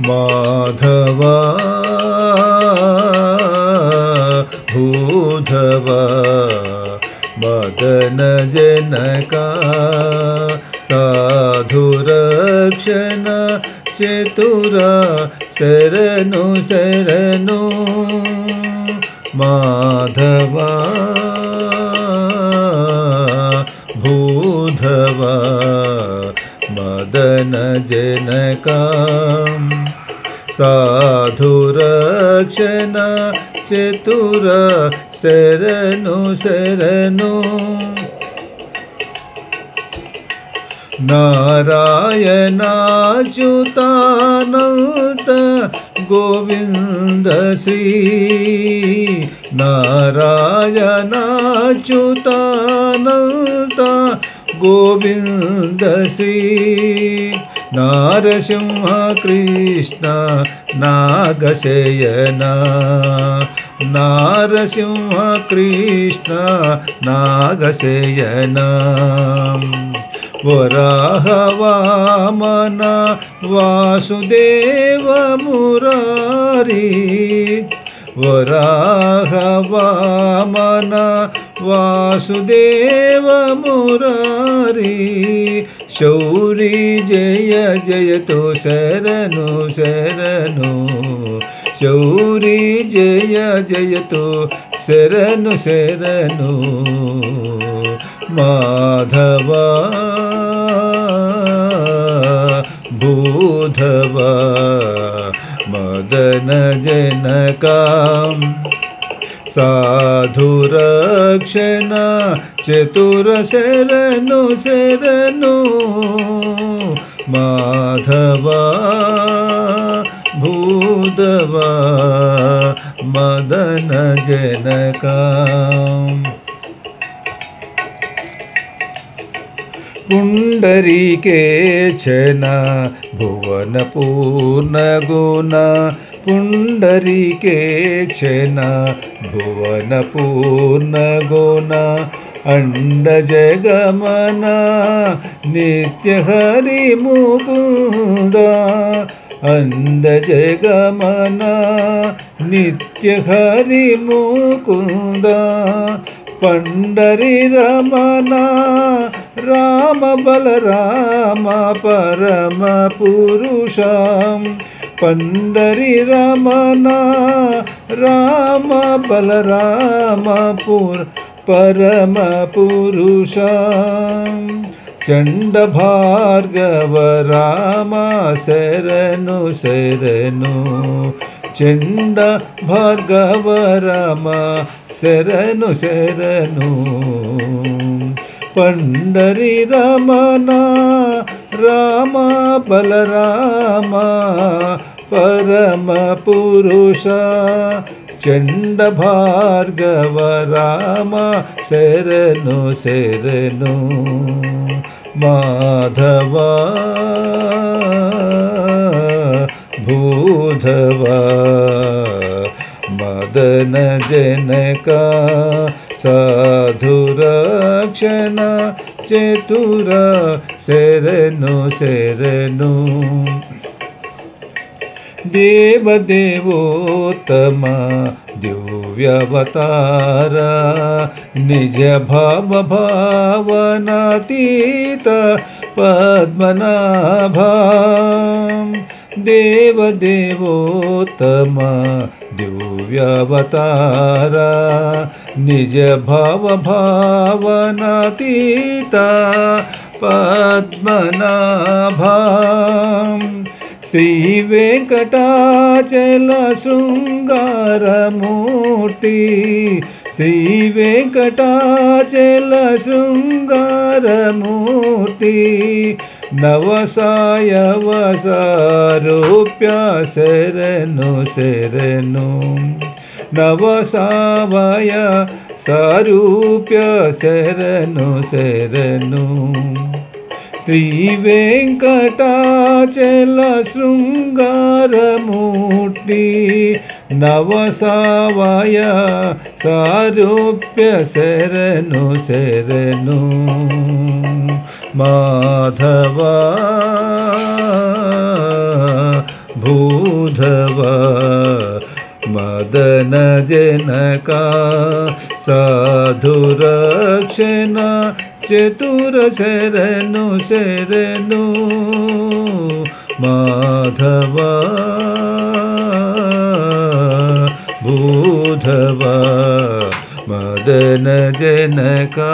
माधवा भूधवा मदन जनका साधुरक्षण चतुरा शरणु शरणु माधवा भूधवा मदन जनका साधुरक्षण चतुरा शरणु शरणु नारायणाच्युतानंत गोविंद श्री नारायणाच्युतानंत गोविंद श्री नारसिंह कृष्ण नागशयना नारसिंह कृष्ण नागशयना वराह वामन वासुदेव मुरारी वराह वामन वासुदेव मुरारी शौरी जय जय तो शरणु शरणु शौरी जय जय तो शरणु शरणु माधवा भूधवा मदन जनका साधुरक्षण चतुर शरणु शरणु माधवा भूधवा मदन जनका पुंडरीकेशन भुवन पूर्ण गुण पुंडरीकेशन भुवन पूर्ण गुण अंड जगमन नित्य हरि मुकुंद अंड जगमन नित्य हरि मुकुंद पंडरी रमना राम बलराम परम पुरुषम पंडरी रमना राम बलराम परम पुरुषम चंड भार्गव राम शरणु शरणु चंड भार्गव राम शरणु शरणु पंडरी रमना राम बलराम परम पुरुष चंड भार्गव राम शरणु शरणु माधवा भूधवा मदन जनका साधुरक्षण चतुर शरणु शरणु देवदेवोत्तम दिव्यावतार निज भाव भावनातीत पद्मनाभा देवदेवोत्तम दिव्यावतार निज भाव भावनातीत पद्मनाभा श्री वेंकटाचल शृंगार मूर्ति श्री वेंकटाचल शृंगार मूर्ति नवसायव सारूप्य शरणु शरणु नवसावय सारूप्य शरणु शरणु श्री वेंकटाचल शृंगार मूर्ति नवसावय सारूप्य शरणु शरणु माधवा भूधवा मदन जनका साधुरक्षणा चतुर शरणु शरणु माधवा भूधवा मदन जनका।